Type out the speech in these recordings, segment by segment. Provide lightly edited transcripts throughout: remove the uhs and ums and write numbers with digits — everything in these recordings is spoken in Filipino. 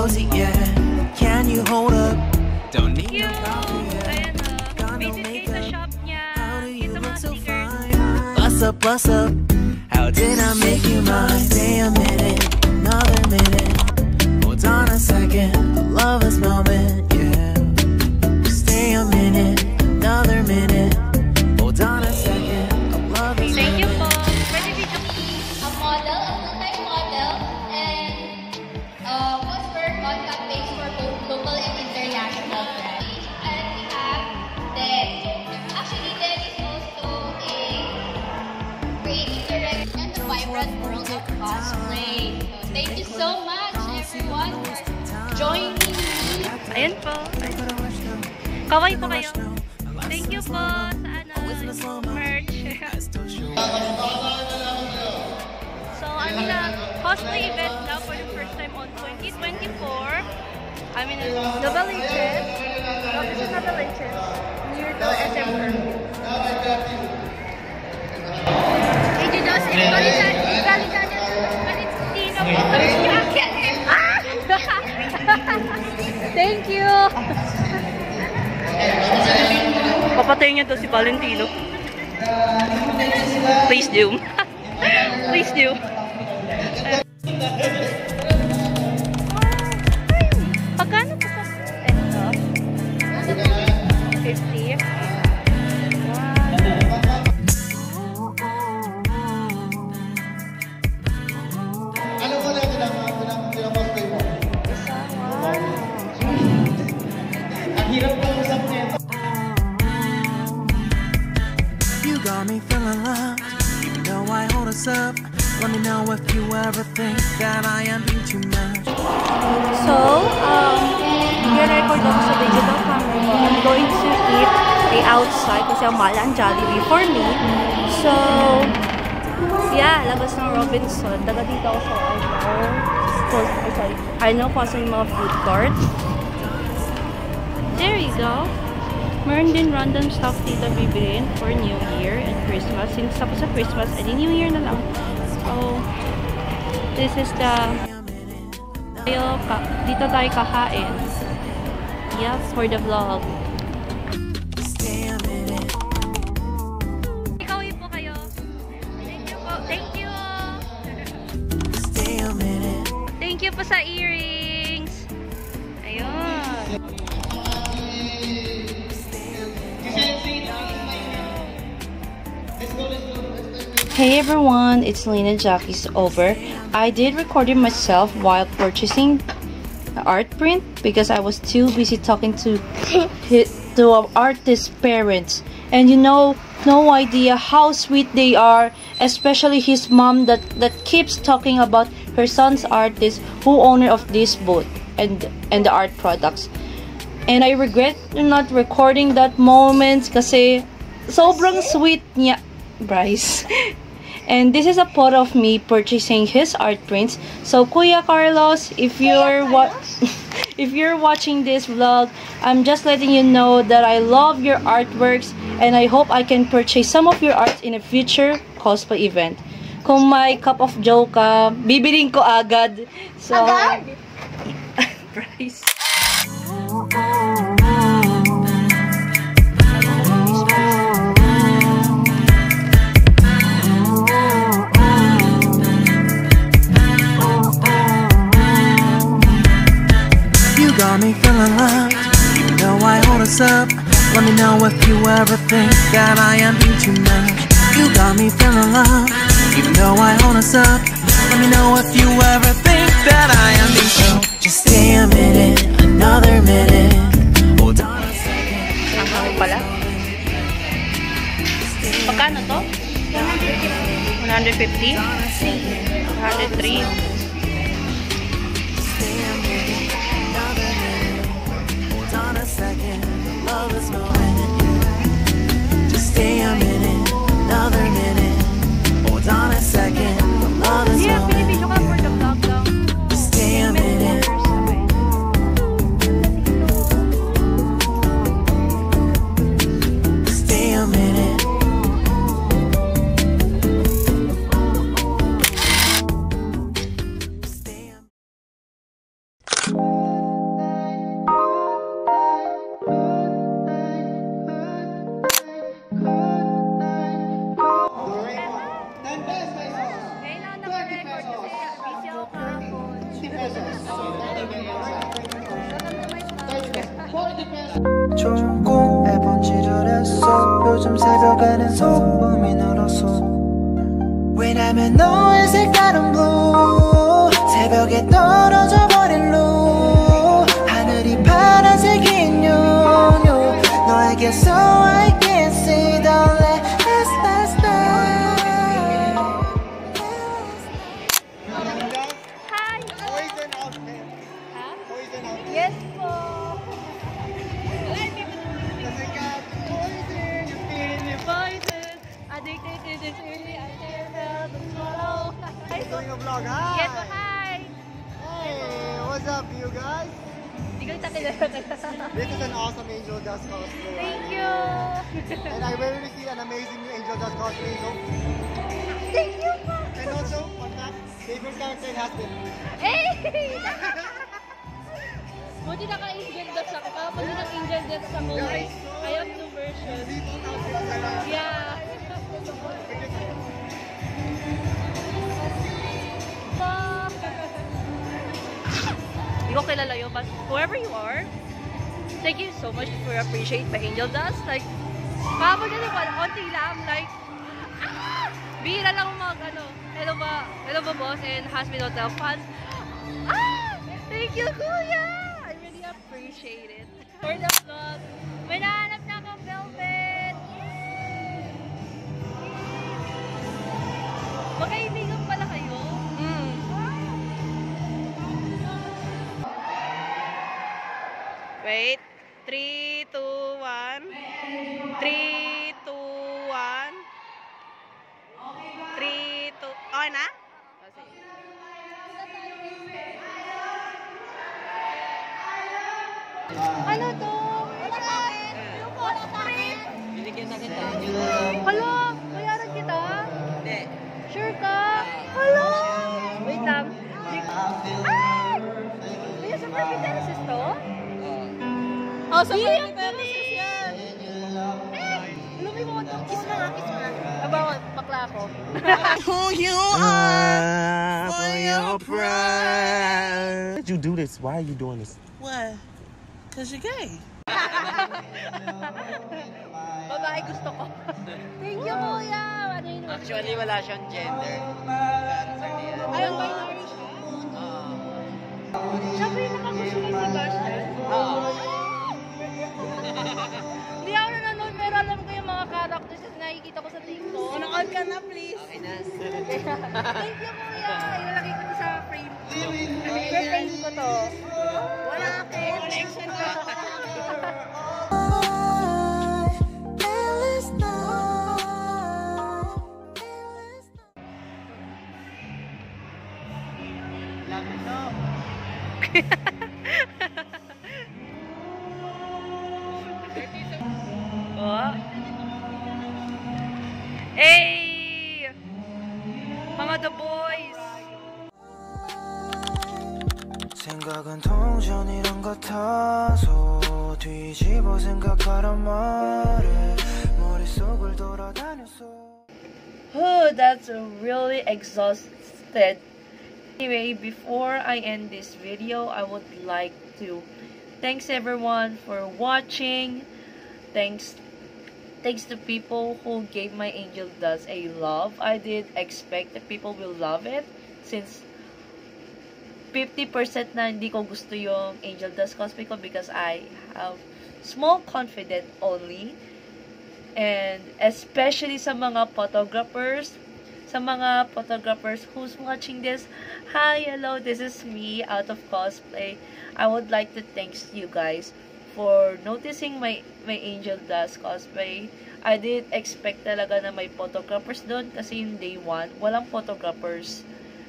cozy, yeah. Can you hold up? Don't need Cute! Ayan o. Visit kayo sa shop niya. Kita mga stickers. Bust up. How did I make you mine? Stay a minute, another minute. Hold on a second, I love this moment, yeah. Stay a minute, another minute. Hold on a second, I love this moment. Thank you po. Pwede video. A model, a full-time model, and was work on campaigns for both local and international brands. And we have Den. Actually, Den is also a creative director and the vibrant world of cosplay. So, thank you so much, everyone, for joining me. Ayan po. Kaway po kayo. Thank you po sa merch. So, I'm in a cosplay event now for the first time on 2024. I'm in a Double H's. This is Double H's. Near to SM Permit. Hey, Judas, Thank you! Papatayin niya to si Valentino. Please do. Please do. Pagkano po sa ito? 50? Ano mo na pinapostay mo? Ang hirap po usap niya. You got me feeling loved, even though I hold us up. Let me know if you ever think that I am being too much. So, i-record ako sa digital camera ko. I'm going to eat outside kasi ang mahal ang Jollibee for me. So, yeah, labas ng Robinson. Taga dito ako sa Arno po sa mga food court. There you go. Meron din random stuff dito bibilin for New Year and Christmas. Since tapos sa Christmas, edi New Year na lang. So, this is the dito tayo kakain. Yeah, for the vlog. Ikaw po kayo. Thank you po. Thank you. Thank you po sa earrings. Ayun. Hey everyone, it's Lena Jackie's over. I did record it myself while purchasing the art print because I was too busy talking to our artist's parents. And you know, no idea how sweet they are, especially his mom that keeps talking about her son's artist who owner of this booth and the art products. And I regret not recording that moment kasi sobrang sweet niya, Bryce. And this is a photo of me purchasing his art prints. So Kuya Carlos, if you're watching this vlog, I'm just letting you know that I love your artworks and I hope I can purchase some of your art in a future cosplay event. Kung may cup of joe ka, bibiling ko agad. So, Agad? Bryce. Got me feeling loved, even though I hold us up. Let me know if you ever think that I am being too much. You got me feeling loved, even though I hold us up. Let me know if you ever think that I am being too much. Just stay a minute, another minute. Hold on a second. Ang hangin pala. Pagkano to? 150? 103? Love is moment. Just stay a minute, another minute. Hold on a second. Love is moment. Just stay a minute. Stay a minute. 좋은 꿈 매번 지루했어. 요즘 새벽에는 소음이 늘었어. 왜냐면 너의 색다른 blue 새벽에 떨어져 버린 루 하늘이 파란색인 요요 너에게서 I can see the last night. Hi! Poison outfit. Huh? Poison outfit. Yes po! Kasi ka, poison, you feel it. Poison! Addicted to this really, I never felt the swallow. Hi po! Doing a vlog, hi! Yes po, hi! Hey, what's up you guys? Hindi ko kita. This is an awesome Angel Dust cosplay. Thank you! And I rarely see an amazing Angel Dust cosplay. So, Thank you po! and also, fun fact, favorite character has been. Hey! Buti naka-angel dust ako. Kapag naka-angel dust ako, I have two versions. Yeah. Hindi ko kilala yun, but whoever you are, thank you so much for appreciate my angel dust. Like, kapag na naman, konti lang, like, bihira lang hello ba boss and Hasmin Hotel fans. Thank you, Kuya! I really appreciate it. For the vlog, may nahanap na akong velvet! Magkaibigan pala kayo? Wait. 3, 2, 1. 3, 2, 1. 3, 2... Okay na? Ano to? Binigyan na kita. Hala, bayaran kita? Hindi. Sure ka? Hala! Wait lang. May super piteresis to? Oh, Super piteresis yan! Lumi mo ito. Kiss mo nga, kiss mo nga. Aba, bakla ako. Who you are for your pride. Did you do this? Why are you doing this? What? Cause you're gay. Babae gusto ko. Thank you, Kuya. Ano yun? Actually, wala siyang gender. Ayun, binary siya? Siya ba yung nakagusto ni Sebastian? Hindi ako nanonood, pero alam ko yung mga characters na nakikita ko sa TikTok. On ka na, please. Okay na. Thank you, Kuya. Ilalagay ko to sa frame ko. Frame ko to. Wala akin. Connection ko. Oh. Hey! Mga The Boys! 생각은 동전이란 같아서 뒤집어 생각하란 말에 머릿속을 돌아다녔어. Oh, that's really exhausted. Anyway, before I end this video, I would like to thanks everyone for watching. Thanks to people who gave my angel dust a love. I did expect that people will love it since 50% na hindi ko gusto yung angel dust cosplay ko because I have small confidence only. And especially sa mga photographers who's watching this, hi, hello, this is me out of cosplay. I would like to thank you guys for noticing my angel dust cosplay. I did expect talaga na may photographers doon kasi yung day 1, walang photographers.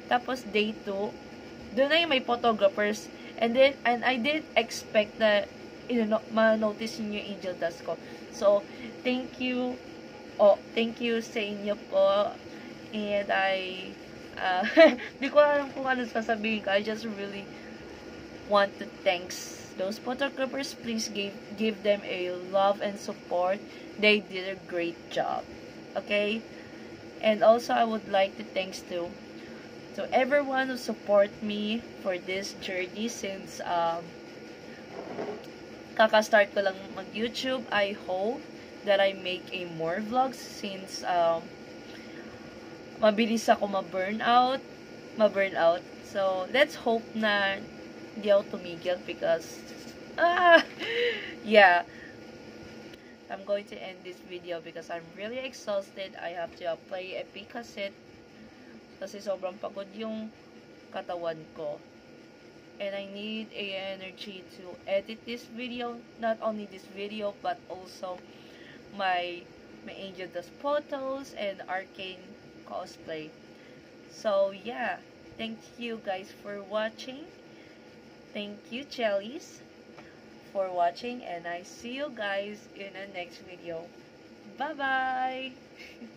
Tapos day 2, doon na yung may photographers. And I did expect na ma-notice yung angel dust ko. So, thank you sa inyo po. And di ko alam kung ano sasabihin ko. I just really want to thanks those photographers. Please give them a love and support. They did a great job. Okay? And also, I would like to thanks to to everyone who support me for this journey since kaka-start ko lang mag-YouTube. I hope that I make a more vlogs since mabilis ako ma-burn out. So, let's hope na hindi ako tumigil because yeah. I'm going to end this video because I'm really exhausted. I have to play a cassette kasi sobrang pagod yung katawan ko. And I need a energy to edit this video. Not only this video, but also my Angel Dust photos and Arcane cosplay. So, yeah. Thank you guys for watching. Thank you, Jellies, for watching. And I see you guys in the next video. Bye-bye!